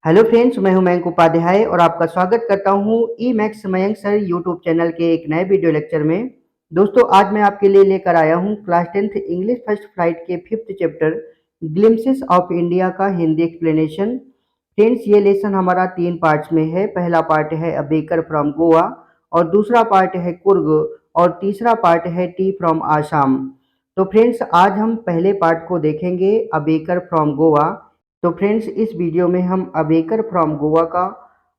Hello friends, मैं हूं मयंक उपाध्याय और आपका स्वागत करता हूं E max Mayank sir YouTube channel के एक नए वीडियो लेक्चर में। दोस्तों, आज मैं आपके लिए लेकर आया हूं class 10th English first flight के 5th chapter glimpses of India का हिंदी एक्सप्लेनेशन। फ्रेंड्स, ये लेसन हमारा 3 पार्ट्स में है। पहला पार्ट है अ बेकर फ्रॉम गोवा, और दूसरा पार्ट है कुर्ग, और तीसरा पार्ट है टी फ्रॉम आसाम। तो फ्रेंड्स, आज हम पहले पार्ट को देखेंगे, अ बेकर फ्रॉम गोवा। तो फ्रेंड्स, इस वीडियो में हम अ बेकर फ्रॉम गोवा का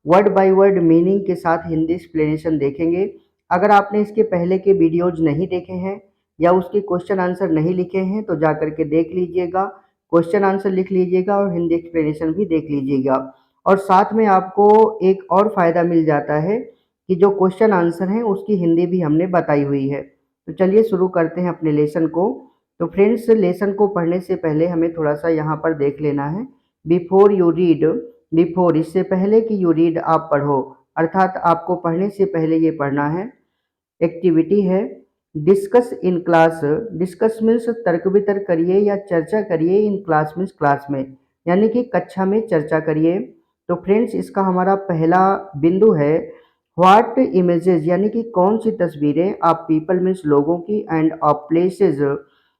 वर्ड बाय वर्ड मीनिंग के साथ हिंदी एक्सप्लेनेशन देखेंगे। अगर आपने इसके पहले के वीडियोज नहीं देखे हैं या उसके क्वेश्चन आंसर नहीं लिखे हैं तो जा करके देख लीजिएगा, क्वेश्चन आंसर लिख लीजिएगा और हिंदी एक्सप्लेनेशन भी देख लीजिएगा। और साथ में आपको एक और फ़ायदा मिल जाता है कि जो क्वेश्चन आंसर हैं उसकी हिंदी भी हमने बताई हुई है। तो चलिए शुरू करते हैं अपने लेसन को। तो फ्रेंड्स, लेसन को पढ़ने से पहले हमें थोड़ा सा यहाँ पर देख लेना है। बिफोर यू रीड, बिफोर इससे पहले कि यू रीड आप पढ़ो, अर्थात आपको पढ़ने से पहले ये पढ़ना है। एक्टिविटी है discuss in class. Discuss means तर्क वितर्क करिए या चर्चा करिए, इन क्लास मीन्स क्लास में, यानी कि कक्षा में चर्चा करिए। तो फ्रेंड्स, इसका हमारा पहला बिंदु है व्हाट इमेजेस, यानी कि कौन सी तस्वीरें आप पीपल मीन्स लोगों की, एंड ऑफ प्लेसेस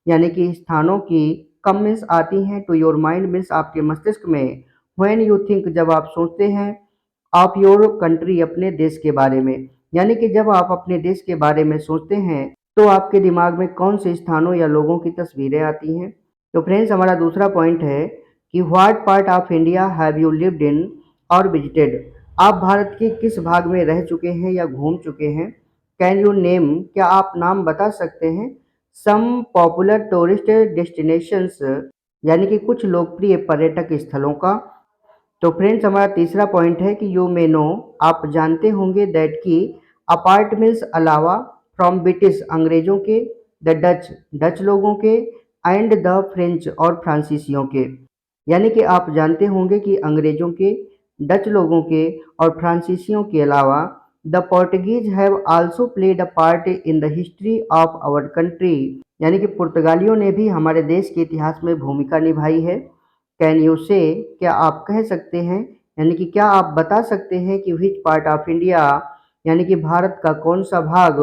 यानी कि स्थानों की, कम मीन्स आती हैं, टू योर माइंड मीन्स आपके मस्तिष्क में, व्हेन यू थिंक जब आप सोचते हैं, ऑफ योर कंट्री अपने देश के बारे में, यानी कि जब आप अपने देश के बारे में सोचते हैं तो आपके दिमाग में कौन से स्थानों या लोगों की तस्वीरें आती हैं। तो फ्रेंड्स, हमारा दूसरा पॉइंट है कि what part of India have you lived in और विजिटेड, आप भारत के किस भाग में रह चुके हैं या घूम चुके हैं। कैन यू नेम, क्या आप नाम बता सकते हैं, सम पॉपुलर टूरिस्ट डेस्टिनेशंस, यानी कि कुछ लोकप्रिय पर्यटक स्थलों का। तो फ्रेंड्स, हमारा तीसरा पॉइंट है कि यू मे नो, आप जानते होंगे, दैट की अपार्ट मीन्स अलावा, फ्रॉम ब्रिटिश अंग्रेजों के, द डच डच लोगों के, एंड द फ्रेंच और फ्रांसीसियों के, यानी कि आप जानते होंगे कि अंग्रेजों के, डच लोगों के और फ्रांसीसियों के अलावा the Portuguese have also played a part in the history of our country, यानी कि पुर्तगालियों ने भी हमारे देश के इतिहास में भूमिका निभाई है। कैन यू से, क्या आप कह सकते हैं, यानी कि क्या आप बता सकते हैं कि विच पार्ट ऑफ इंडिया, यानी कि भारत का कौन सा भाग,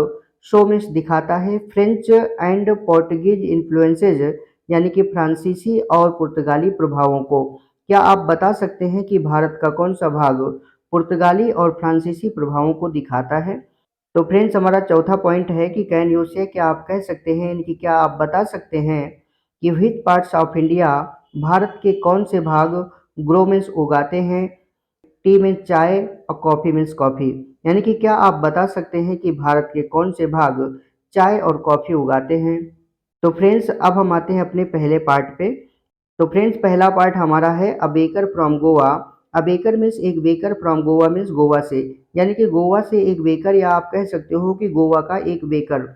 शो मीन्स दिखाता है, फ्रेंच एंड पोर्टुगीज इन्फ्लुएंसेज, यानी कि फ्रांसीसी और पुर्तगाली प्रभावों को, क्या आप बता सकते हैं कि भारत का कौन सा भाग पुर्तगाली और फ्रांसीसी प्रभावों को दिखाता है। तो फ्रेंड्स, हमारा चौथा पॉइंट है कि कैन यू से, क्या आप कह सकते हैं, यानी कि क्या आप बता सकते हैं कि which parts of India, Bharat के कौन से भाग, ग्रो मीन्स उगाते हैं, टी मीन्स चाय और कॉफ़ी मीन्स कॉफ़ी, यानी कि क्या आप बता सकते हैं कि भारत के कौन से भाग चाय और कॉफ़ी उगाते हैं। तो फ्रेंड्स, अब हम आते हैं अपने पहले पार्ट पे। तो फ्रेंड्स, पहला पार्ट हमारा है a baker from Goa. A baker means एक baker, from Goa means Goa से, यानी कि गोवा से एक बेकर, या आप कह सकते हो कि गोवा का एक baker.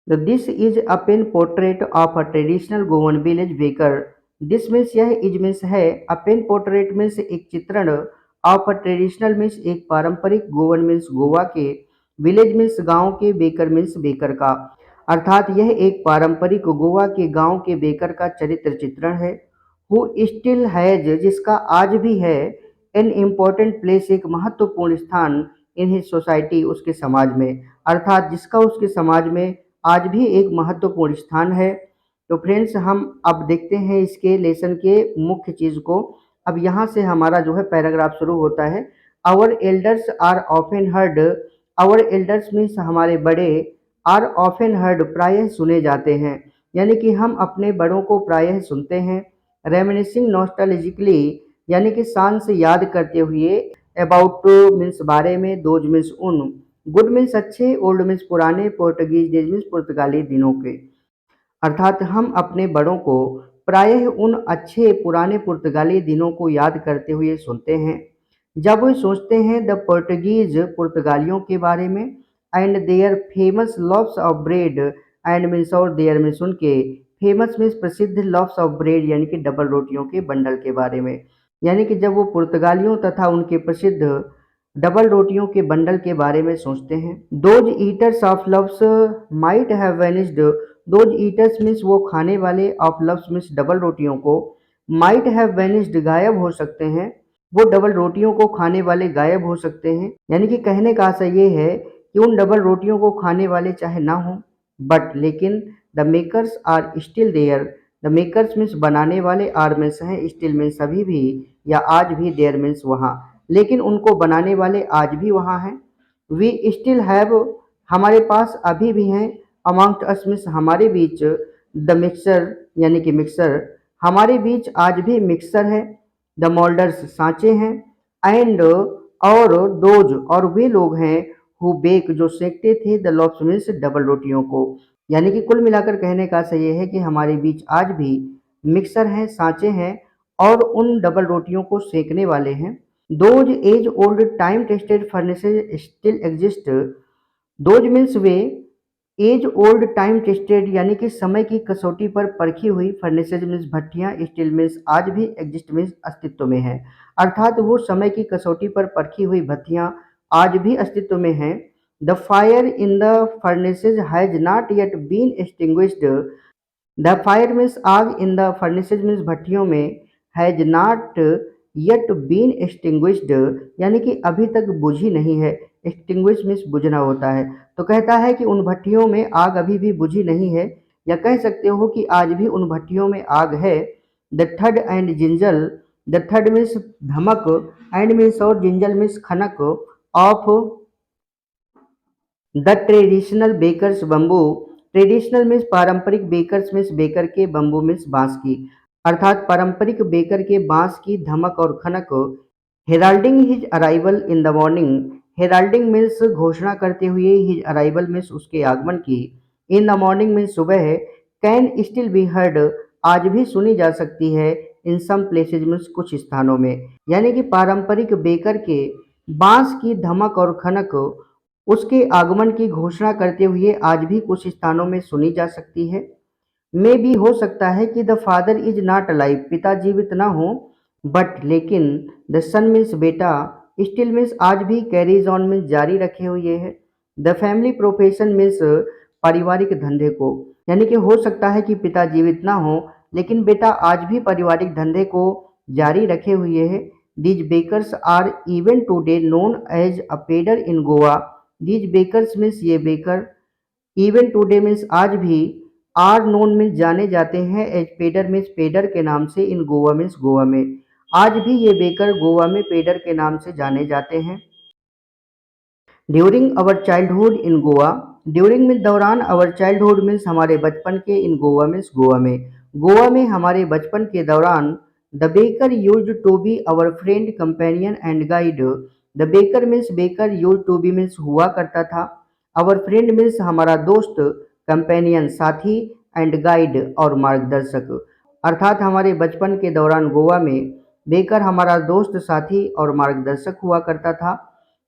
This is a pen portrait of a traditional Goan village baker. This means यह, इज मीन्स है, अ पेन पोर्ट्रेट मीन्स एक चित्रण, ऑफ अ ट्रेडिशनल मीन्स एक पारंपरिक, गोवन मीन्स गोवा के, विलेज मीन्स गांव के, बेकर मीन्स बेकर का, अर्थात यह एक पारंपरिक गोवा के गांव के बेकर का चरित्र चित्रण है। हु स्टिल हैज, जिसका आज भी है, एन इम्पोर्टेंट प्लेस, एक महत्वपूर्ण स्थान, इन हिज सोसाइटी, उसके समाज में, अर्थात जिसका उसके समाज में आज भी एक महत्वपूर्ण स्थान है। तो फ्रेंड्स, हम अब देखते हैं इसके लेसन के मुख्य चीज़ को। अब यहाँ से हमारा जो है पैराग्राफ शुरू होता है। Our elders are often heard, our elders means हमारे बड़े, आर ऑफन हर्ड प्रायः सुने जाते हैं, यानी कि हम अपने बड़ों को प्रायः सुनते हैं। रेमिनिसिंग नॉस्टैल्जिकली, यानी कि शान से याद करते हुए, अबाउट मीन्स बारे में, दोज मीन्स उन, गुड मीन्स अच्छे, ओल्ड मीन्स पुराने, पोर्टुगीज डेज मीन्स पुर्तगाली दिनों के, अर्थात हम अपने बड़ों को प्रायः उन अच्छे पुराने पुर्तगाली दिनों को याद करते हुए सुनते हैं जब वे सोचते हैं द पोर्टुगीज, पुर्तगालियों के बारे में, and their famous loves of bread, and means और देयर मीन्स उनके, फेमस मीन्स प्रसिद्ध, लव्स ऑफ ब्रेड यानी कि डबल रोटियों के बंडल के बारे में, यानी कि जब वो पुर्तगालियों तथा उनके प्रसिद्ध डबल रोटियों के बंडल के बारे में सोचते हैं। Those eaters of loves might have vanished, those eaters means वो खाने वाले, ऑफ लव्स मीन्स डबल रोटियों को, माइट हैव वेनिस्ड गायब हो सकते हैं, वो डबल रोटियों को खाने वाले गायब हो सकते हैं। यानी कि कहने का आशय ये है कि उन डबल रोटियों को खाने वाले चाहे ना हो, बट लेकिन the makers are still there. The makers means बनाने वाले, आर मीन्स है, स्टिल मीन्स अभी भी या आज भी, देयर मीन्स वहाँ, लेकिन उनको बनाने वाले आज भी वहाँ हैं। वी स्टिल हैव, हमारे पास अभी भी हैं, अमॉन्ग अस मीन्स हमारे बीच, द मिक्सर यानी कि मिक्सर, हमारे बीच आज भी मिक्सर है। द मोल्डर्स सांचे हैं, एंड और दोज और वे लोग हैं, हु बेक जो सेकते थे, द लोफ्स मीन्स डबल रोटियों को। यानी कि कुल मिलाकर कहने का सही है कि हमारे बीच आज भी मिक्सर हैं, सांचे हैं और उन डबल रोटियों को सेकने वाले हैं। Those age old time tested furnaces still exist. Those means वे, एज ओल्ड टाइम टेस्टेड यानी कि समय की कसौटी पर परखी हुई, फर्नेसेज मीन्स भट्टियां, स्टिल मीन्स आज भी, एग्जिस्ट मीन्स अस्तित्व में है। अर्थात वो समय की कसौटी पर परखी हुई भट्टियां आज भी अस्तित्व में हैं। The fire in the furnaces has not yet been extinguished. The fire means आग, इन द फर्नेसेज मीन्स भट्टियों में, has not yet been extinguished यानी कि अभी तक बुझी नहीं है। एक्सटिंग्विश मीन्स बुझना होता है। तो कहता है कि उन भट्टियों में आग अभी भी बुझी नहीं है, या कह सकते हो कि आज भी उन भट्टियों में आग है। The third and जिंजल, the third means धमक, एंड मीन्स और, जिंजल means Khanak, of the traditional bakers bamboo. Traditional means पारंपरिक, बेकर्स मीन्स बेकर के, बम्बू मीन्स बांस की, अर्थात पारंपरिक बेकर के बांस की धमक और खनक। Heralding his arrival in the morning, heralding means घोषणा करते हुए, हिज अराइवल मीन्स उसके आगमन की, इन द मॉर्निंग मीन्स सुबह, कैन स्टिल बी हर्ड आज भी सुनी जा सकती है, इन सम प्लेसेज मीन्स कुछ स्थानों में। यानी कि पारंपरिक बेकर के बांस की धमक और खनक उसके आगमन की घोषणा करते हुए आज भी कुछ स्थानों में सुनी जा सकती है। में भी हो सकता है कि the father is not alive, पिता जीवित ना हो, बट लेकिन द सन मीन्स बेटा, स्टिल मीन्स आज भी, कैरीज ऑन मीन्स जारी रखे हुए है। द फैमिली प्रोफेशन मीन्स पारिवारिक धंधे को, यानी कि हो सकता है कि पिता जीवित ना हो लेकिन बेटा आज भी पारिवारिक धंधे को जारी रखे हुए है। These bakers are even today known as a pader in Goa. These bakers means ये बेकर, इवन टुडे मीन्स आज भी, आर नोन मीन्स जाने जाते हैं, एज पेडर मीन्स पेडर के नाम से, इन गोवा मीन्स गोवा में, आज भी ये बेकर गोवा में पेडर के नाम से जाने जाते हैं। ड्यूरिंग अवर चाइल्डहुड इन गोवा, ड्यूरिंग मीन्स दौरान, अवर चाइल्डहुड मीन्स हमारे बचपन के, इन गोवा मीन्स गोवा में, गोवा में हमारे बचपन के दौरान। The baker use to be our friend companion and guide. The baker means baker, use to be means हुआ करता था, अवर फ्रेंड मीन्स हमारा दोस्त, कंपेनियन साथी, एंड गाइड और मार्गदर्शक, अर्थात हमारे बचपन के दौरान गोवा में बेकर हमारा दोस्त, साथी और मार्गदर्शक हुआ करता था।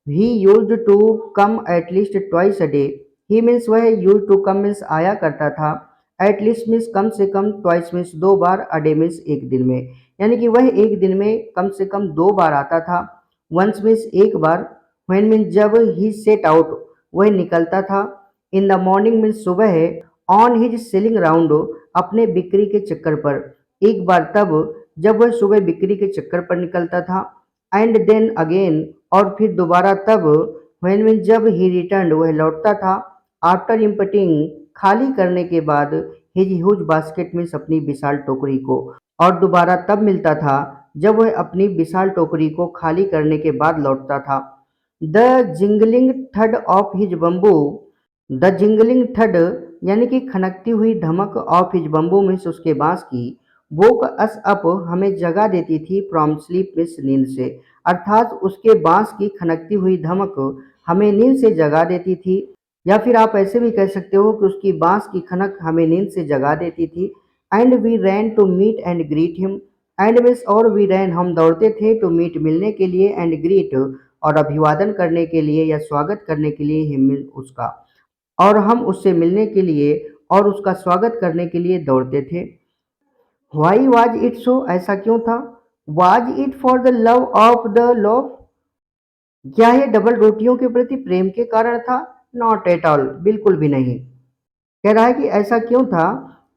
He used to come at least twice a day, he means वह, यूज टू कम मीन्स आया करता था, एट लीस्ट मीन्स कम से कम, ट्वाइस मीन्स दो बार, अ डे मीन्स एक दिन में, यानी कि वह एक दिन में कम से कम दो बार आता था। वंस मीन्स एक बार, व्हेन मीन्स जब, ही सेट आउट वह निकलता था, इन द मॉर्निंग मीन्स सुबह है, ऑन हिज सेलिंग राउंड अपने बिक्री के चक्कर पर, एक बार तब जब वह सुबह बिक्री के चक्कर पर निकलता था, एंड देन अगेन और फिर दोबारा तब, व्हेन मीन्स जब, ही रिटर्न वह लौटता था, आफ्टर इम्पटिंग खाली करने के बाद, हिज ह्यूज बास्केट मीन्स अपनी विशाल टोकरी को, और दोबारा तब मिलता था जब वह अपनी विशाल टोकरी को खाली करने के बाद लौटता था। द जिंगलिंग थड of his bamboo, the jingling थड यानी कि खनकती हुई धमक, ऑफ हिज बम्बू मीन्स उसके बांस की, वोक अस अप हमें जगा देती थी, फ्रॉम स्लीप मीन्स नींद से, अर्थात उसके बांस की खनकती हुई धमक हमें नींद से जगा देती थी, या फिर आप ऐसे भी कह सकते हो कि उसकी बांस की खनक हमें नींद से जगा देती थी। And we ran to meet and greet him, and means और, वी रैन हम दौड़ते थे, टू मीट मिलने के लिए, एंड ग्रीट और अभिवादन करने के लिए या स्वागत करने के लिए, हिम उसका, और हम उससे मिलने के लिए और उसका स्वागत करने के लिए दौड़ते थे। वाई वाज इट सो, ऐसा क्यों था। Was it for the love of the loaf, क्या यह डबल रोटियों के प्रति प्रेम के कारण था। नॉट एट ऑल, बिल्कुल भी नहीं। कह रहा है कि ऐसा क्यों था,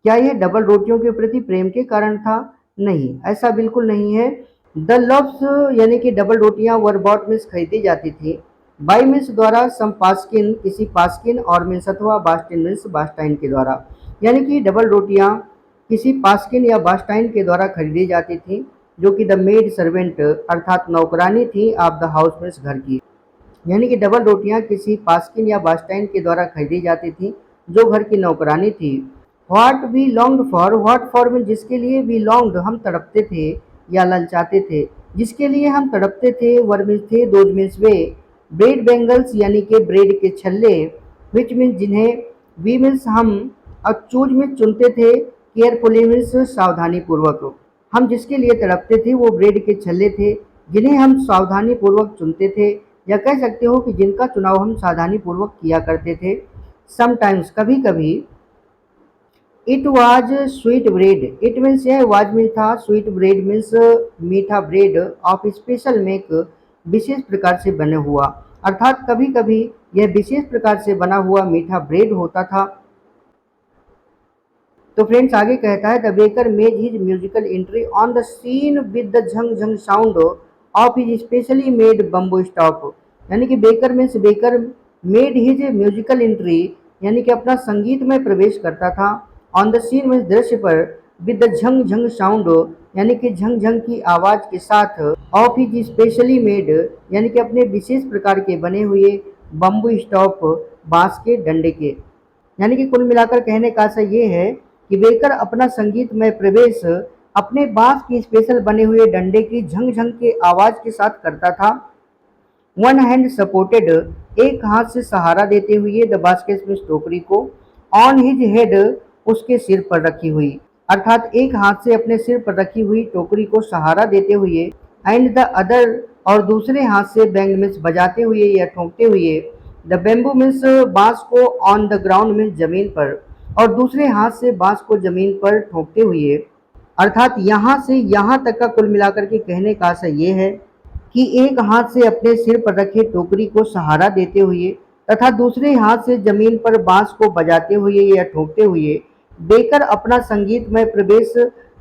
क्या यह डबल रोटियों के प्रति प्रेम के कारण था। नहीं, ऐसा बिल्कुल नहीं है। द लव्स यानी कि डबल रोटियां वर बॉट मीन्स खरीदी जाती थी। बाई मीन्स द्वारा, सम पास्किन किसी पास्किन, और मीन्स अथवा, बास्टिन मीन्स बास्टाइन के द्वारा। यानी कि डबल रोटियां किसी पास्किन या बास्टाइन के द्वारा खरीदी जाती थी, जो कि द मेड सर्वेंट अर्थात नौकरानी थी ऑफ द हाउस मीन्स घर की। यानी कि डबल रोटियां किसी पास्किन या बास्टाइन के द्वारा खरीदी जाती थी, जो घर की नौकरानी थी। What we longed for, what for में जिसके लिए, वी लॉन्ग्ड हम तड़पते थे या ललचाते थे, जिसके लिए हम तड़पते थे, वर मीन्स थे, those means way, bread bangles यानी कि ब्रेड के छल्ले, विच मीन्स जिन्हें, वी मीन्स हम, और चूज मीन्स चुनते थे, केयरफुली मीन्स सावधानी पूर्वक। हम जिसके लिए तड़पते थे वो ब्रेड के छल्ले थे, जिन्हें हम सावधानी पूर्वक चुनते थे, या कह सकते हो कि जिनका चुनाव हम सावधानी पूर्वक किया करते थे। समटाइम्स कभी कभी, it was sweet bread, it means यह वाज मीन्स था, स्वीट ब्रेड मीन्स मीठा ब्रेड, ऑफ स्पेशल मेक विशेष प्रकार से बने हुआ, अर्थात कभी कभी यह विशेष प्रकार से बना हुआ मीठा ब्रेड होता था। तो फ्रेंड्स आगे कहता है, the baker made his musical entry on the scene with the झंग झंग sound of his specially made bamboo stop. यानी कि baker means baker made his musical entry, यानी कि अपना संगीत में प्रवेश करता था, ऑन द सीन मीन्स दृश्य पर, विद द झंग झंग साउंड यानी कि झंग झंग की आवाज के साथ, ऑफ हिज स्पेशली मेड यानी कि अपने विशेष प्रकार के बने हुए, बम्बू स्टॉप बांस के डंडे के। यानी कि कुल मिलाकर कहने का आशय ये है कि बेकर अपना संगीतमय प्रवेश अपने बांस की स्पेशल बने हुए डंडे की झंग झंग के आवाज के साथ करता था। वन हैंड सपोर्टेड, एक हाथ से सहारा देते हुए, द बास्केट में टोकरी को, ऑन हिज हेड उसके सिर पर रखी हुई, अर्थात एक हाथ से अपने सिर पर रखी हुई टोकरी को सहारा देते हुए, एंड द अदर और दूसरे हाथ से बैंग मीन्स बजाते हुए या ठोंकते हुए, द बेम्बू मीन्स बांस को, ऑन द ग्राउंड मीन्स जमीन पर, और दूसरे हाथ से बांस को जमीन पर ठोंकते हुए, अर्थात यहाँ से यहाँ तक का कुल मिलाकर के कहने का आशय ये है कि एक हाथ से अपने सिर पर रखे टोकरी को सहारा देते हुए तथा दूसरे हाथ से जमीन पर बांस को बजाते हुए या ठोकते हुए, बेकर अपना संगीतमय प्रवेश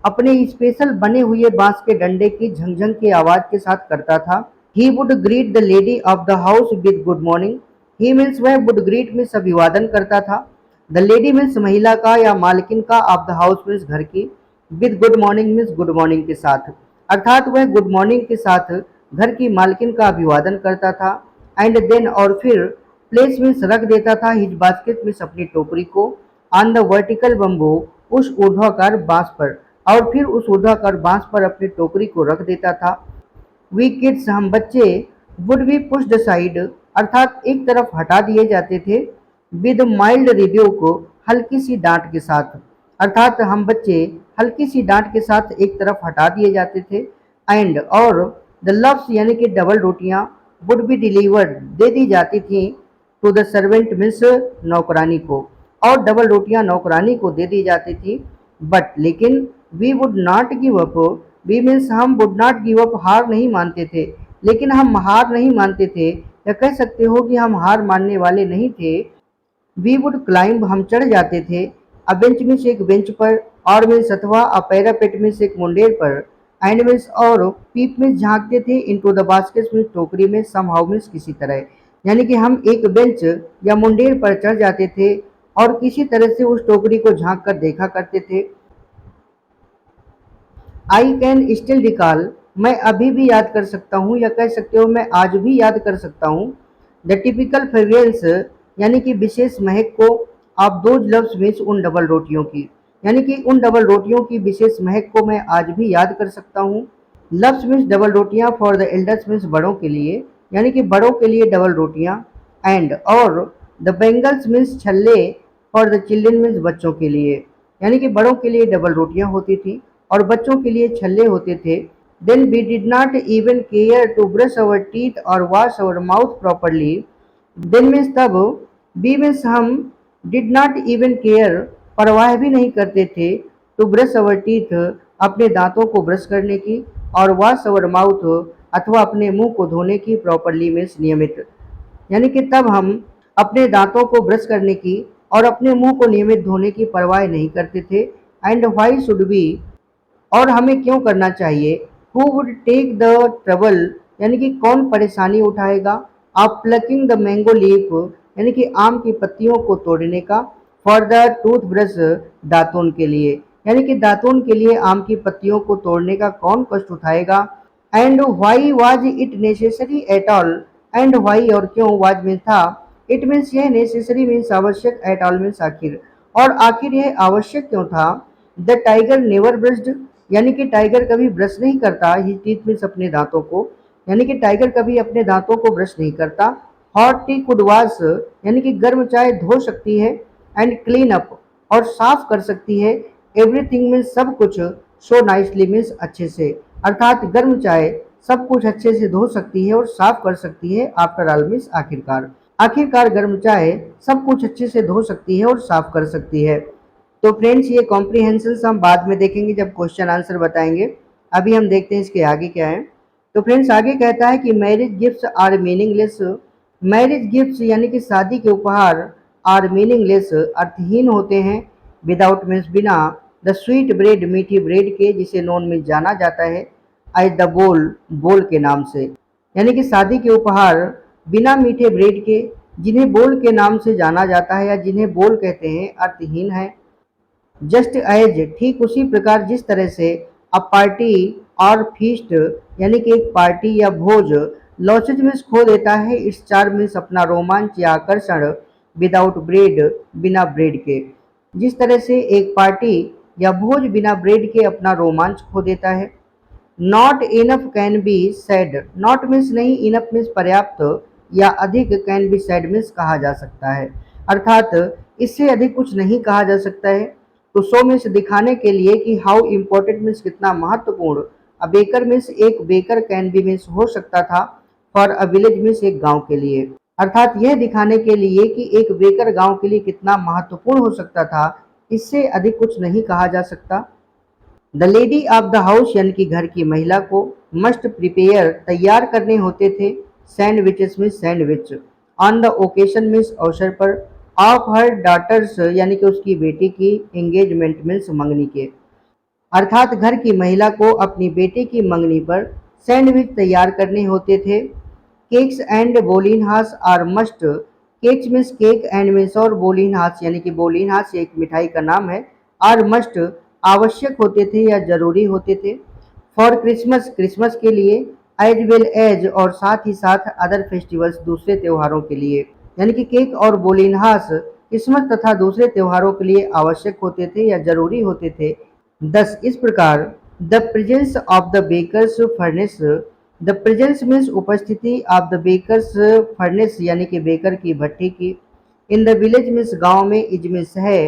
अपने स्पेशल बने हुए बांस के डंडे की झंझंग की आवाज के साथ करता था। He would greet the lady of the house with good morning, he means वह वुड ग्रीट मीन्स अभिवादन करता था, द लेडी मीन्स महिला का या मालकिन का, ऑफ द हाउस मीन्स घर की, with good morning means good morning के साथ, अर्थात वह गुड मॉर्निंग के साथ घर की मालकिन का अभिवादन करता था। एंड देन और फिर, प्लेस मीन्स रख देता था, हिज बास्केट मीन्स अपनी टोकरी को, ऑन द वर्टिकल बम्बू उस ऊर्ध्वाकार बांस पर, और फिर उस ऊर्ध्वाकार बांस पर अपनी टोकरी को रख देता था। वी किड्स हम बच्चे, वुड बी पुश्ड साइड अर्थात एक तरफ हटा दिए जाते थे, विद माइल्ड रिब्यूक हल्की सी डांट के साथ, अर्थात हम बच्चे हल्की सी डांट के साथ एक तरफ हटा दिए जाते थे। एंड और द लव्स यानी कि डबल रोटियां, वुड बी डिलीवर्ड दे दी जाती थी, टू द सर्वेंट मीन्स नौकरानी को, और डबल रोटियां नौकरानी को दे दी जाती थी। बट लेकिन, we would not give up, we means हम वुड नॉट गिव अप हार नहीं मानते थे, लेकिन हम हार नहीं मानते थे, या कह सकते हो कि हम हार मानने वाले नहीं थे। वी वुड क्लाइंब हम चढ़ जाते थे, अ बेंच मीन्स एक बेंच पर, और मीन्स अथवा, अ पैरापेट मीन्स एक मुंडेर पर, एंड मीन्स और, पीप मीन्स झांकते थे, इनटू द बास्केट मीन्स टोकरी में, सम हाउ मीन्स किसी तरह। यानी कि हम एक बेंच या मुंडेर पर चढ़ जाते थे और किसी तरह से उस टोकरी को झांक कर देखा करते थे। आई कैन स्टिल रिकॉल, मैं अभी भी याद कर सकता हूँ, या कह सकते हो मैं आज भी याद कर सकता हूँ, द टिपिकल फ्रेग्रेंस यानी कि विशेष महक को, आप दो लफ्ज मीन्स उन डबल रोटियों की, यानी कि उन डबल रोटियों की विशेष महक को मैं आज भी याद कर सकता हूँ। लव्स मीन्स डबल रोटियां, फॉर द एल्डर्स मीन्स बड़ों के लिए, यानी कि बड़ों के लिए डबल रोटियां, एंड और द बेंगल्स मीन्स छल्ले, फॉर द चिल्ड्रन मीन्स बच्चों के लिए, यानी कि बड़ों के लिए डबल रोटियां होती थी और बच्चों के लिए छल्ले होते थे। Then we did not even care to brush our teeth और wash our mouth properly, then means तब, बी मीन्स हम, डिड नॉट इवन केयर परवाह भी नहीं करते थे, टू ब्रश अवर टीथ अपने दांतों को ब्रश करने की, और वॉश अवर माउथ अथवा अपने मुंह को धोने की, प्रॉपरली मीन्स नियमित, यानी कि तब हम अपने दांतों को ब्रश करने की और अपने मुंह को नियमित धोने की परवाह नहीं करते थे। एंड व्हाई शुड बी, और हमें क्यों करना चाहिए, who would take the trouble यानी कि कौन परेशानी उठाएगा, of plucking the mango leaf यानी कि आम की पत्तियों को तोड़ने का, फॉर द टूथ ब्रश दातुन के लिए यानी कि दातुन के लिए आम की पत्तियों को तोड़ने का कौन कष्ट उठाएगा। And why was it necessary at all, and why और क्यों, वाज मीन्स था, इट मीन्स यह, नेसेसरी मीन्स आवश्यक, एट ऑल मीन्स आखिर, और आखिर यह आवश्यक क्यों था। द टाइगर नेवर ब्रश्ड यानी कि टाइगर कभी ब्रश नहीं करता, ही टीथ मीन्स अपने दांतों को, यानी कि टाइगर कभी अपने दांतों को ब्रश नहीं करता। हॉट टी कुड वॉश यानी कि गर्म चाय धो सकती है, एंड क्लीन अप और साफ कर सकती है, एवरीथिंग मीन्स सब कुछ, सो नाइसली मीन्स अच्छे से, अर्थात गर्म चाय सब कुछ अच्छे से धो सकती है और साफ कर सकती है, आफ्टर ऑल मीन्स आखिरकार, आखिरकार गर्म चाय सब कुछ अच्छे से धो सकती है और साफ कर सकती है। तो फ्रेंड्स ये कॉम्प्रीहेंशन हम बाद में देखेंगे जब क्वेश्चन आंसर बताएंगे। अभी हम देखते हैं इसके आगे क्या है। तो फ्रेंड्स आगे कहता है कि marriage gifts are meaningless, marriage gifts यानी कि शादी के उपहार, आर मीनिंगलेस अर्थहीन होते हैं, विदाउट मीन्स बिना, द स्वीट ब्रेड मीठी ब्रेड के, जिसे नॉन में जाना जाता है एज द बोल बोल के नाम से, यानी कि शादी के उपहार बिना मीठे ब्रेड के, जिन्हें बोल के नाम से जाना जाता है या जिन्हें बोल कहते हैं, अर्थहीन है। जस्ट एज ठीक उसी प्रकार जिस तरह से अ पार्टी और फीस्ट यानी कि एक पार्टी या भोज लॉसेज मीन्स खो देता है, इट्स चार्म मीन्स अपना रोमांच या आकर्षण, विदाउट ब्रेड बिना ब्रेड के, जिस तरह से एक पार्टी या भोज बिना ब्रेड के अपना रोमांच खो देता है। Not enough can be said, not means नहीं, इनफ मीन्स पर्याप्त या अधिक, कैन बी सेड मीन्स कहा जा सकता है, अर्थात इससे अधिक कुछ नहीं कहा जा सकता है। तो शो मीन्स दिखाने के लिए कि हाउ इम्पोर्टेंट मीन्स कितना महत्वपूर्ण, अ बेकर मीन्स एक बेकर, कैन बी मीन्स हो सकता था, फॉर अ विलेज मीन्स एक गांव के लिए, अर्थात यह दिखाने के लिए कि एक बेकर गांव के लिए कितना महत्वपूर्ण हो सकता था, इससे अधिक कुछ नहीं कहा जा सकता। The lady of the house यानी कि घर की महिला को, मस्ट प्रिपेयर तैयार करने होते थे, सैंडविचेस में sandwich, on the occasion means अवसर पर, ऑफ हर डॉटर्स यानी कि उसकी बेटी की, एंगेजमेंट मीन्स मंगनी के, अर्थात घर की महिला को अपनी बेटे की मंगनी पर सैंडविच तैयार करने होते थे। Cakes and bolinhas are must, cakes means cake, and means और, बोलिनहास यानी कि बोलिनहास एक मिठाई का नाम है, आर मस्ट आवश्यक होते थे या जरूरी होते थे, फॉर क्रिसमस क्रिसमस के लिए, एज वेल एज और साथ ही साथ, अदर फेस्टिवल्स दूसरे त्योहारों के लिए, यानी कि केक और बोलिनहास क्रिसमस तथा दूसरे त्योहारों के लिए आवश्यक होते थे या जरूरी होते थे। दस इस प्रकार, the presence of the baker's furnace, the presence means उपस्थिति, ऑफ द बेकर्स फर्नेस यानी कि बेकर की भट्टी की, इन द विलेज मीन्स गांव में, इज मीन्स है,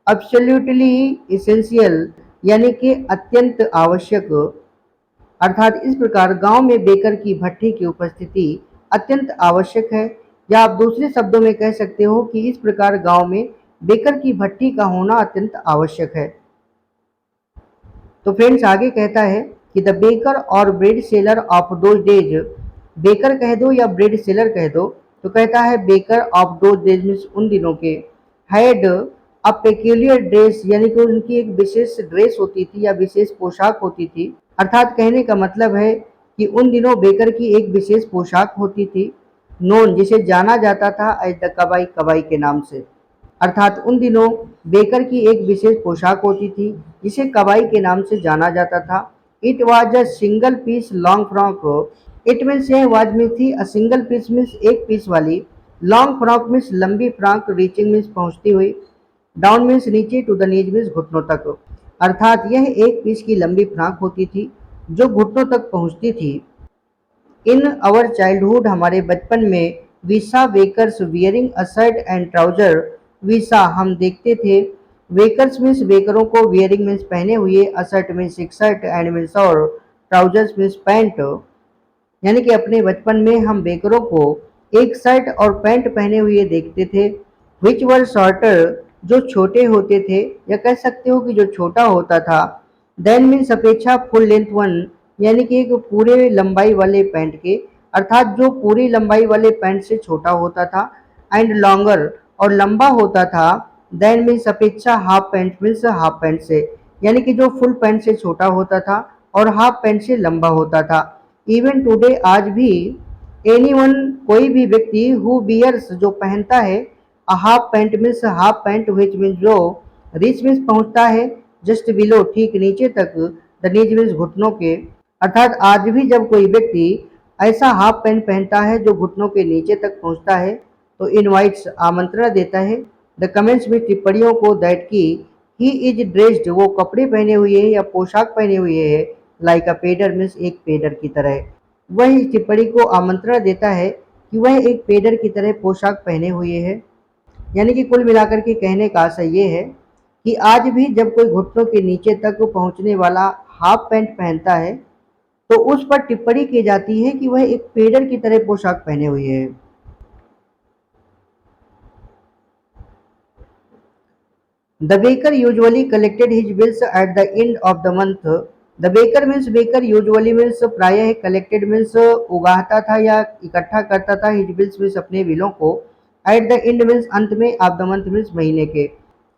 एब्सोल्युटली इसेंशियल यानी कि अत्यंत आवश्यक, अर्थात इस प्रकार गांव में बेकर की भट्टी की उपस्थिति अत्यंत आवश्यक है, या आप दूसरे शब्दों में कह सकते हो कि इस प्रकार गांव में बेकर की भट्टी का होना अत्यंत आवश्यक है। तो फ्रेंड्स आगे कहता है कि द बेकर और bread seller of those days, baker कह दो या ब्रेड सेलर कह दो, तो कहता है baker of those days means उन दिनों के, हैड अ पेक्यूलियर ड्रेस यानी कि उनकी एक विशेष ड्रेस होती थी या विशेष पोशाक होती थी, अर्थात कहने का मतलब है कि उन दिनों बेकर की एक विशेष पोशाक होती थी, नोन जिसे जाना जाता था एज द कबाई, कबाई के नाम से, अर्थात उन दिनों बेकर की एक विशेष पोशाक होती थी जिसे कबाई के नाम से जाना जाता था। It was a single piece long frock, it means यह वाज में थी, अ सिंगल पीस मीन्स एक पीस वाली, लॉन्ग फ्रॉक मीन्स लंबी फ्रॉक, रीचिंग मीन्स पहुंचती हुई, डाउन मीन्स नीचे, टू द नीज मीन्स घुटनों तक, अर्थात यह एक पीस की लंबी फ्रॉक होती थी जो घुटनों तक पहुंचती थी। इन आवर चाइल्डहुड हमारे बचपन में, we saw bakers wearing a shirt and trouser, we saw हम देखते थे, वेकर्स मीन्स बेकरों को, वियरिंग मीन्स पहने हुए, अ शर्ट मीन्स एक शर्ट, एंड मीन्स और, ट्राउजर्स मीन्स पैंट, यानी कि अपने बचपन में हम बेकरों को एक शर्ट और पैंट पहने हुए देखते थे, विच वर शॉर्टर जो छोटे होते थे, या कह सकते हो कि जो छोटा होता था, देन मीन्स अपेक्षा, फुल लेंथ वन यानी कि एक पूरे लंबाई वाले पैंट के, अर्थात जो पूरी लंबाई वाले पैंट से छोटा होता था, एंड लॉन्गर और लंबा होता था, देन मीन्स अपेक्षा, half pant means half pant से, यानी कि जो फुल पैंट से छोटा होता था, और हाफ पैंट से लंबा होता था। इवन टुडे आज भी एनीवन कोई भी व्यक्ति हु बियर्स जो पहनता है a half pant means half pant which means जो रिच मीन्स पहुंचता है जस्ट बिलो ठीक नीचे तक, द नीज मीन्स घुटनों के। अर्थात आज भी जब कोई व्यक्ति ऐसा हाफ पैंट पहनता है जो घुटनों के नीचे तक पहुंचता है तो इनवाइट्स आमंत्रण देता है, द कमेंट्स में टिप्पणियों को, दैट की ही इज ड्रेस्ड वो कपड़े पहने हुए है या पोशाक पहने हुए है, लाइक अ पेडर मीन्स एक पेडर की तरह। वह इस टिप्पणी को आमंत्रण देता है कि वह एक पेडर की तरह पोशाक पहने हुए है। यानी कि कुल मिलाकर के कहने का आशय ये है कि आज भी जब कोई घुटनों के नीचे तक पहुंचने वाला हाफ पैंट पहनता है तो उस पर टिप्पणी की जाती है कि वह एक पेडर की तरह पोशाक पहने हुए है। The baker usually collected his bills at the end of the month. The baker means baker usually means प्रायः collected means उगाता था या इकट्ठा करता था his bills means अपने बिलों को, at the end means अंत में, of the month means महीने के।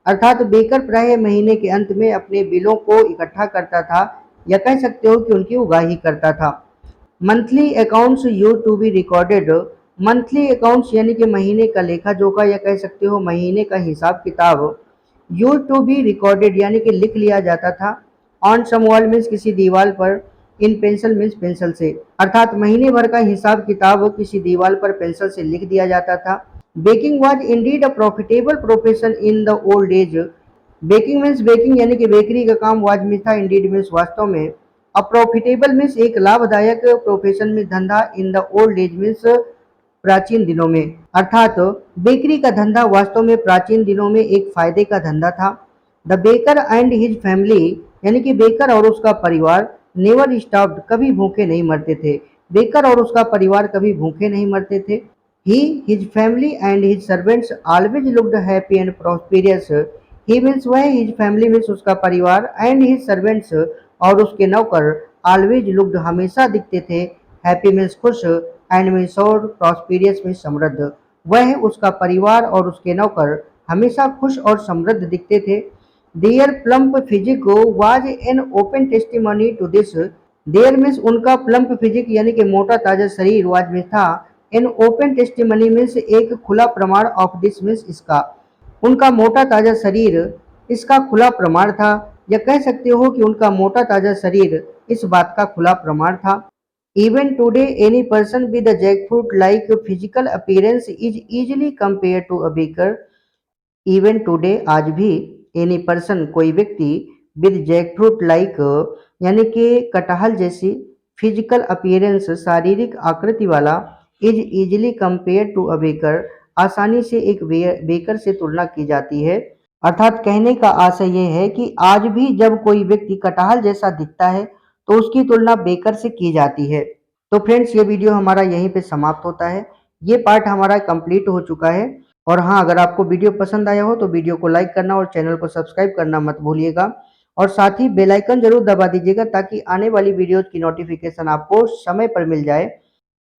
अर्थात बेकर प्रायः महीने के अंत में अपने बिलों को इकट्ठा करता था या कह सकते हो कि उनकी उगाही करता था। Monthly accounts used to be recorded. Monthly accounts यानी कि महीने का लेखा जोखा या कह सकते हो महीने का हिसाब किताब, यूज टू बी रिकॉर्डेड यानी कि लिख लिया जाता था, ऑन सम वॉल मीन्स किसी दीवार पर, इन पेंसिल मीन्स पेंसिल से। अर्थात महीने भर का हिसाब किताब किसी दीवार पर पेंसिल से लिख दिया जाता था। Baking was indeed a profitable profession in the old age. Baking means baking यानी कि बेकरी का काम, वाज मीन्स था, इंडीड मीन्स वास्तव में, अ प्रॉफिटेबल मीन्स एक लाभदायक, प्रोफेशन में धंधा, in the old age means प्राचीन दिनों में। अर्थात बेकरी का धंधा वास्तव में प्राचीन दिनों में एक फायदे का धंधा था। The baker and his family यानी कि बेकर और उसका परिवार, नेवर स्टार्व्ड कभी भूखे नहीं मरते थे। बेकर और उसका परिवार कभी भूखे नहीं मरते थे। He his family and his servants always looked happy and prosperous. He means वह, हिज फैमिली मीन्स उसका परिवार, एंड हिज सर्वेंट्स और उसके नौकर, ऑलवेज लुक्ड हमेशा दिखते थे, हैप्पी मीन्स खुश, एंड मीन्स और, प्रॉस्पेरियस मीन्स समृद्ध। वह, उसका परिवार और उसके नौकर हमेशा खुश और समृद्ध दिखते थे। Their plump physique was an open testimony to this. Their means उनका प्लम्प फिजिक यानी कि मोटा ताजा शरीर, वाज में था, एन ओपन टेस्टिमनी मीन्स एक खुला प्रमाण, ऑफ दिस मीन्स इसका। उनका मोटा ताजा शरीर इसका खुला प्रमाण था, या कह सकते हो कि उनका मोटा ताजा शरीर इस बात का खुला प्रमाण था। Even today, any person with a jackfruit-like physical appearance is easily compared to a baker. Even today, आज भी any person कोई व्यक्ति with jackfruit-like यानी कि कटहल जैसी फिजिकल अपीयरेंस शारीरिक आकृति वाला, is easily compared to a baker आसानी से एक बेकर से तुलना की जाती है। अर्थात कहने का आशय यह है कि आज भी जब कोई व्यक्ति कटहल जैसा दिखता है तो उसकी तुलना बेकर से की जाती है। तो फ्रेंड्स, ये वीडियो हमारा यहीं पे समाप्त होता है। ये पार्ट हमारा कंप्लीट हो चुका है। और हाँ, अगर आपको वीडियो पसंद आया हो तो वीडियो को लाइक करना और चैनल को सब्सक्राइब करना मत भूलिएगा, और साथ ही बेल आइकन जरूर दबा दीजिएगा ताकि आने वाली वीडियोज की नोटिफिकेशन आपको समय पर मिल जाए।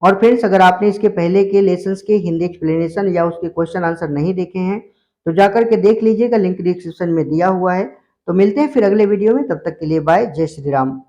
और फ्रेंड्स, अगर आपने इसके पहले के लेसन्स के हिंदी एक्सप्लेनेशन या उसके क्वेश्चन आंसर नहीं देखे हैं तो जाकर के देख लीजिएगा, लिंक डिस्क्रिप्शन में दिया हुआ है। तो मिलते हैं फिर अगले वीडियो में, तब तक के लिए बाय, जय श्री राम।